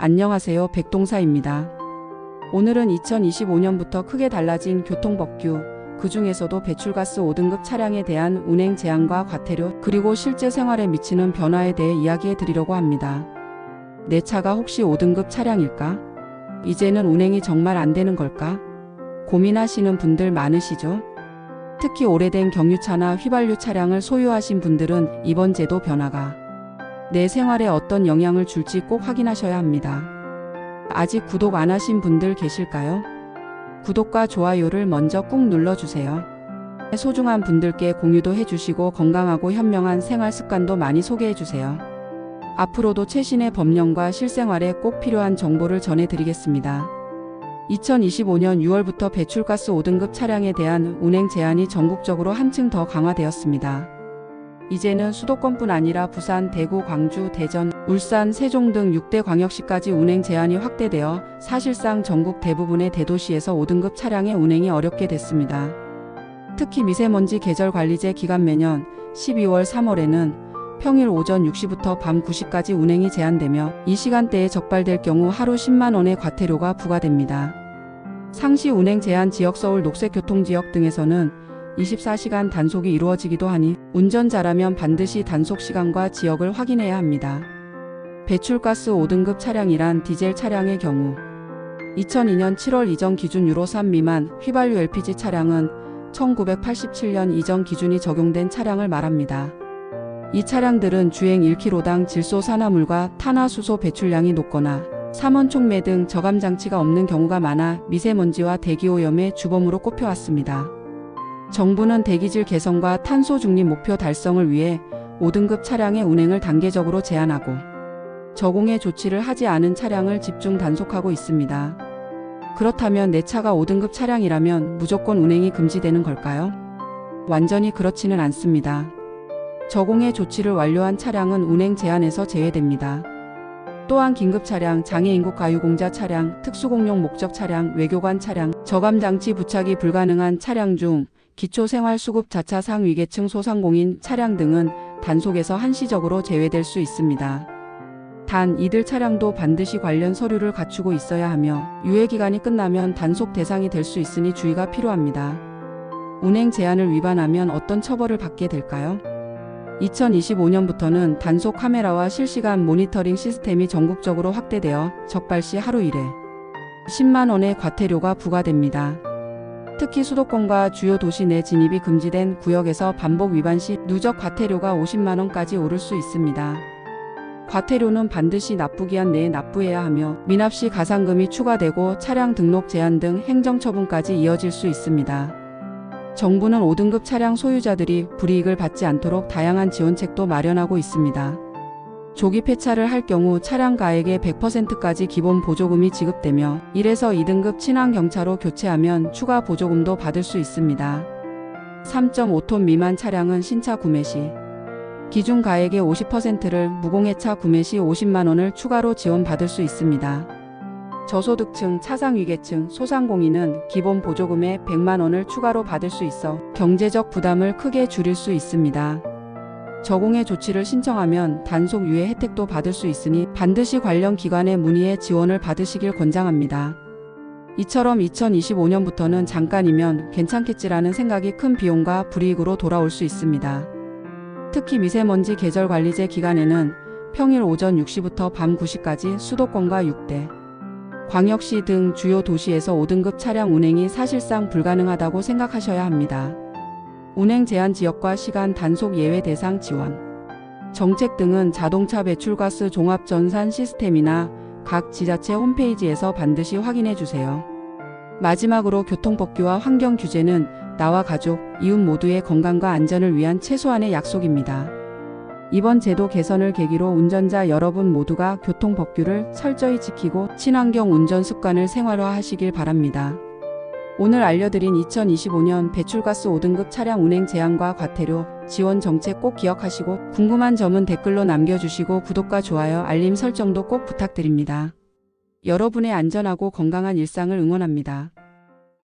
안녕하세요. 백동사입니다. 오늘은 2025년부터 크게 달라진 교통법규, 그 중에서도 배출가스 5등급 차량에 대한 운행 제한과 과태료, 그리고 실제 생활에 미치는 변화에 대해 이야기해 드리려고 합니다. 내 차가 혹시 5등급 차량일까? 이제는 운행이 정말 안 되는 걸까? 고민하시는 분들 많으시죠? 특히 오래된 경유차나 휘발유 차량을 소유하신 분들은 이번 제도 변화가 내 생활에 어떤 영향을 줄지 꼭 확인하셔야 합니다. 아직 구독 안 하신 분들 계실까요? 구독과 좋아요를 먼저 꾹 눌러주세요. 소중한 분들께 공유도 해주시고 건강하고 현명한 생활 습관도 많이 소개해주세요. 앞으로도 최신의 법령과 실생활에 꼭 필요한 정보를 전해드리겠습니다. 2025년 6월부터 배출가스 5등급 차량에 대한 운행 제한이 전국적으로 한층 더 강화되었습니다. 이제는 수도권뿐 아니라 부산, 대구, 광주, 대전, 울산, 세종 등 6대 광역시까지 운행 제한이 확대되어 사실상 전국 대부분의 대도시에서 5등급 차량의 운행이 어렵게 됐습니다. 특히 미세먼지 계절관리제 기간 매년 12월 3월에는 평일 오전 6시부터 밤 9시까지 운행이 제한되며 이 시간대에 적발될 경우 하루 10만 원의 과태료가 부과됩니다. 상시 운행 제한 지역 서울 녹색교통지역 등에서는 24시간 단속이 이루어지기도 하니 운전자라면 반드시 단속 시간과 지역을 확인해야 합니다. 배출가스 5등급 차량이란 디젤 차량의 경우 2002년 7월 이전 기준 유로 3 미만 휘발유 LPG 차량은 1987년 이전 기준이 적용된 차량을 말합니다. 이 차량들은 주행 1km당 질소산화물과 탄화수소 배출량이 높거나 삼원촉매 등 저감장치가 없는 경우가 많아 미세먼지와 대기오염의 주범으로 꼽혀왔습니다. 정부는 대기질 개선과 탄소 중립 목표 달성을 위해 5등급 차량의 운행을 단계적으로 제한하고 저공해 조치를 하지 않은 차량을 집중 단속하고 있습니다. 그렇다면 내 차가 5등급 차량이라면 무조건 운행이 금지되는 걸까요? 완전히 그렇지는 않습니다. 저공해 조치를 완료한 차량은 운행 제한에서 제외됩니다. 또한 긴급 차량, 장애인국 가유공자 차량, 특수공용 목적 차량, 외교관 차량, 저감장치 부착이 불가능한 차량 중 기초생활수급 자차 상위계층 소상공인 차량 등은 단속에서 한시적으로 제외될 수 있습니다. 단 이들 차량도 반드시 관련 서류를 갖추고 있어야 하며 유예기간이 끝나면 단속 대상이 될 수 있으니 주의가 필요합니다. 운행 제한을 위반하면 어떤 처벌을 받게 될까요? 2025년부터는 단속 카메라와 실시간 모니터링 시스템이 전국적으로 확대되어 적발 시 하루 1회 10만 원의 과태료가 부과됩니다. 특히 수도권과 주요 도시 내 진입이 금지된 구역에서 반복 위반 시 누적 과태료가 50만 원까지 오를 수 있습니다. 과태료는 반드시 납부기한 내에 납부해야 하며 미납 시 가산금이 추가되고 차량 등록 제한 등 행정처분까지 이어질 수 있습니다. 정부는 5등급 차량 소유자들이 불이익을 받지 않도록 다양한 지원책도 마련하고 있습니다. 조기 폐차를 할 경우 차량 가액의 100%까지 기본 보조금이 지급되며 1에서 2등급 친환경차로 교체하면 추가 보조금도 받을 수 있습니다. 3.5톤 미만 차량은 신차 구매 시 기준 가액의 50%를, 무공해차 구매 시 50만 원을 추가로 지원받을 수 있습니다. 저소득층, 차상위계층, 소상공인은 기본 보조금의 100만 원을 추가로 받을 수 있어 경제적 부담을 크게 줄일 수 있습니다. 저공해 조치를 신청하면 단속 유예 혜택도 받을 수 있으니 반드시 관련 기관에 문의해 지원을 받으시길 권장합니다. 이처럼 2025년부터는 잠깐이면 괜찮겠지라는 생각이 큰 비용과 불이익으로 돌아올 수 있습니다. 특히 미세먼지 계절관리제 기간에는 평일 오전 6시부터 밤 9시까지 수도권과 6대 광역시 등 주요 도시에서 5등급 차량 운행이 사실상 불가능하다고 생각하셔야 합니다. 운행 제한 지역과 시간, 단속 예외 대상 지원, 정책 등은 자동차 배출가스 종합전산 시스템이나 각 지자체 홈페이지에서 반드시 확인해 주세요. 마지막으로 교통법규와 환경 규제는 나와 가족, 이웃 모두의 건강과 안전을 위한 최소한의 약속입니다. 이번 제도 개선을 계기로 운전자 여러분 모두가 교통법규를 철저히 지키고 친환경 운전 습관을 생활화하시길 바랍니다. 오늘 알려드린 2025년 배출가스 5등급 차량 운행 제한과 과태료, 지원 정책 꼭 기억하시고 궁금한 점은 댓글로 남겨주시고 구독과 좋아요, 알림 설정도 꼭 부탁드립니다. 여러분의 안전하고 건강한 일상을 응원합니다.